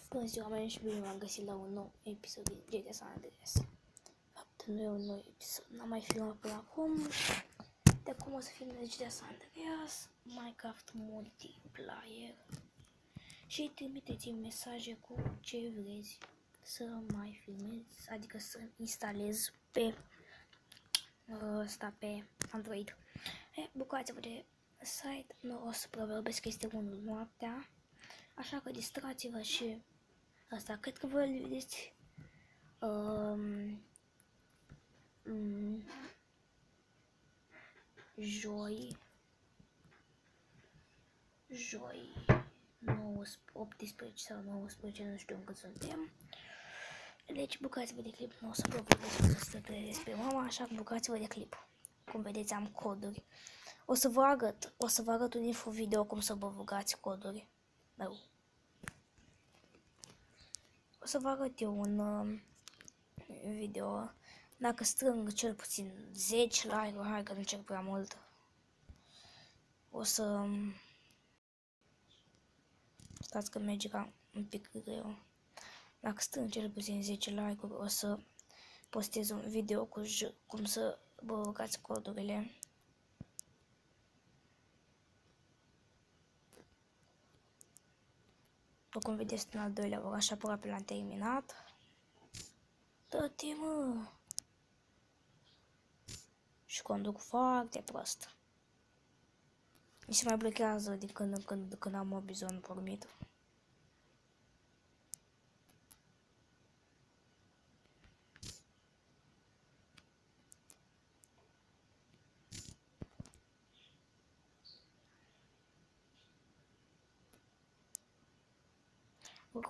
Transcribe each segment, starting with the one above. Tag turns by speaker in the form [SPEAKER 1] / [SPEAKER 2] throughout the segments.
[SPEAKER 1] Bună ziua, oameni, și bine m-am găsit la un nou episod din GTA San Andreas. Fapt, nu e un nou episod, n-am mai filmat până acum. De acum o să filmez GTA San Andreas, Minecraft Multiplayer. Și trimiteți-mi mesaje cu ce vreți să mai filmez, adică să instalez pe pe Android. Bucurați-vă de site, nu o să provorbesc că este 1 noaptea, așa că distrați-vă și asta, cred că vă vedeți joi 18 sau 19, nu știu cât suntem. Deci bucurați-vă de clip, nu o să vă vorbesc despre mama, așa că bucurați-vă de clip. Cum vedeți, am coduri. O să vă arăt un info video cum să vă băgați coduri. O să vă arăt eu un video. Dacă strâng cel puțin 10 like-uri, hai că nu cer prea mult. O să... Stați că merge ca un pic greu. Dacă strâng cel puțin 10 like-uri, o să postez un video cu cum să vă băgați codurile. După cum vedeți, în al doilea oraș, aproape l-am terminat. Dă-te, mă! Și conduc foarte prost. Mi se mai blochează din când în când am Mobizon pornit.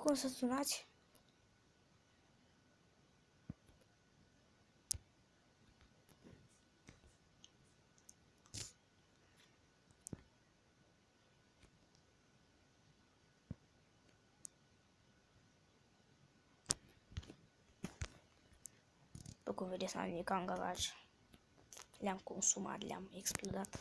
[SPEAKER 1] Cum să sunați? După cum vedeți, n-am nimic în garaj. Le-am consumat, le-am explodat.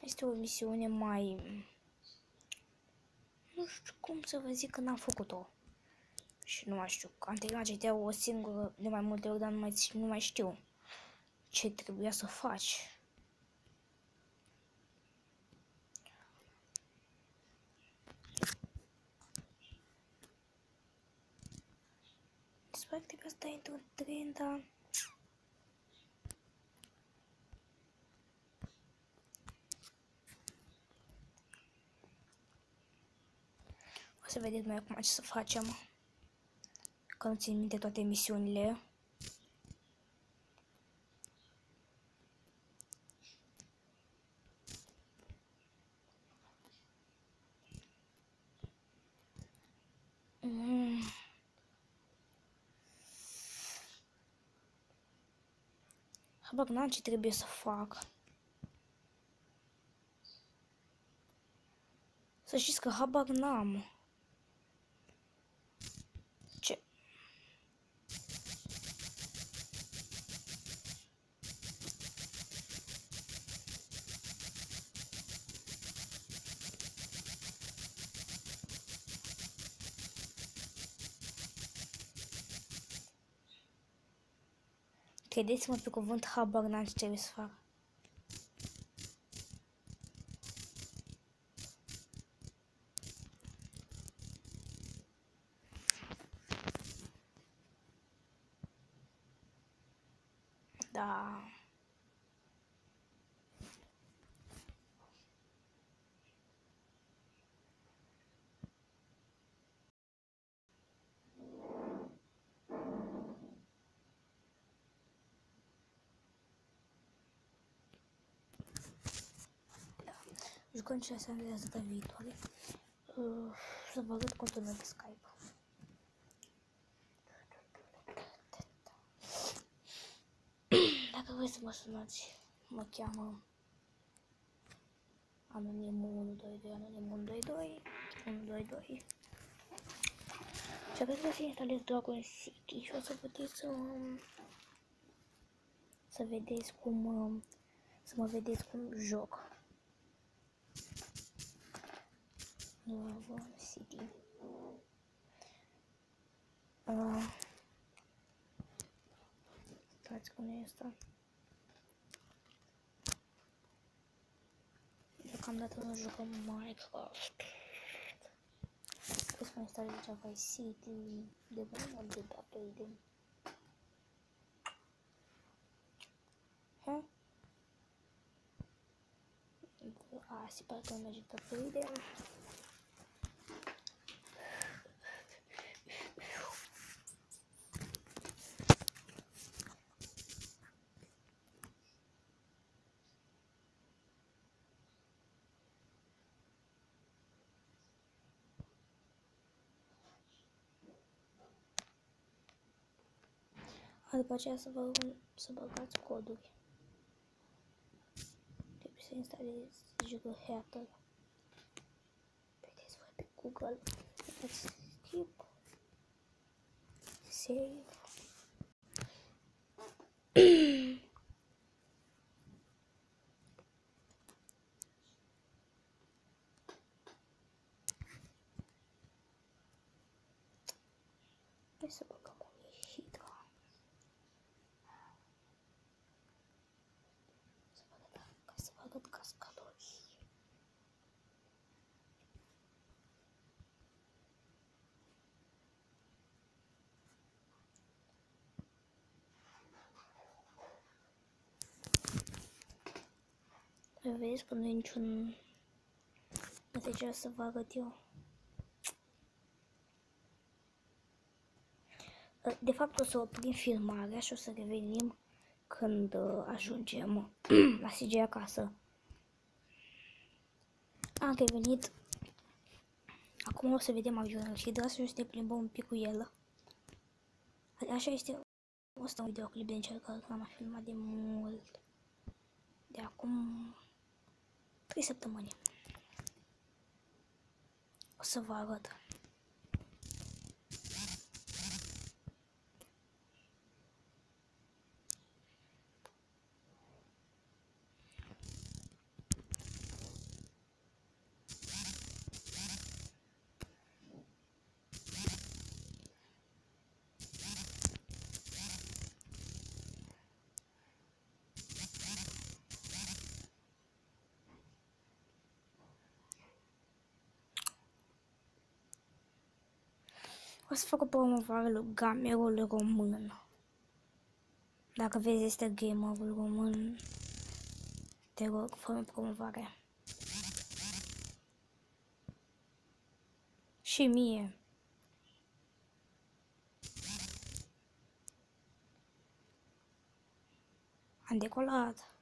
[SPEAKER 1] Este o misiune mai... Nu știu cum să vă zic că n-am făcut-o. Și nu mai știu. Am terminat GTA o singură de mai multe ori, dar nu mai știu ce trebuia să faci. Sper că trebuie să dai într-un tren, dar... O să vedeți noi acum ce să facem. Că nu țin minte toate misiunile. Habar n-am ce trebuie să fac. Să știți că habar n-am. Ce? Credeți-mă pe cuvânt, habar n-am ce trebuie să fac. Da. Jucăm ce se Andreas data viitoare. Să vă arăt contul meu de Skype. Dacă vreți să mă sunați, mă cheamă Anonim122, Anonim122. Și aveți să instalez Dragon City și o să puteți să să vedeți cum, să mă vedeți cum joc. Dragon City. Stați cum e asta. Deocamdată nu jucăm Minecraft. Trebuie să mă instalez Java City. De bun mod de upgrade. Se pare că merge de upgrade. După aceea să băgați coduri. Trebuie să instalezi jocul Hacker. Vedeți voi pe Google. Dați skip. Save. Hai să băgăm o ieșită. Să băgăm cascadori. Vezi că nu e niciun mesaj să vă arăt eu. De fapt o să oprim filmarea și o să revenim când ajungem la CJ acasă. Am revenit. Acum o să vedem avionul și de asta o să ne plimbăm un pic cu el. Așa este. Asta un videoclip de încercare, că am filmat de mult. De acum 3 săptămâni. O să vă arăt. O să fac o promovare lui gamerul român. Dacă vezi este gamerul român, te rog, fă-mi promovare. Și mie. Am decolat.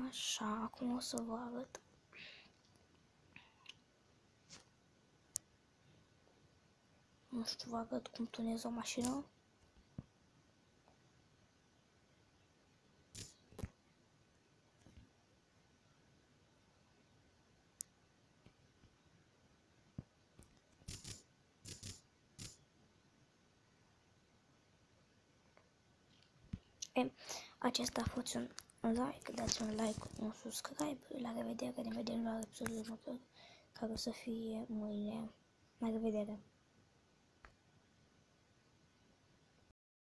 [SPEAKER 1] Așa, acum o să vă arăt. Nu știu, vă arăt cum tunez o mașină. Acesta a fost un like, dați un like, un subscribe, la revedere, ne vedem la episodul următor, care o să fie mâine. La revedere!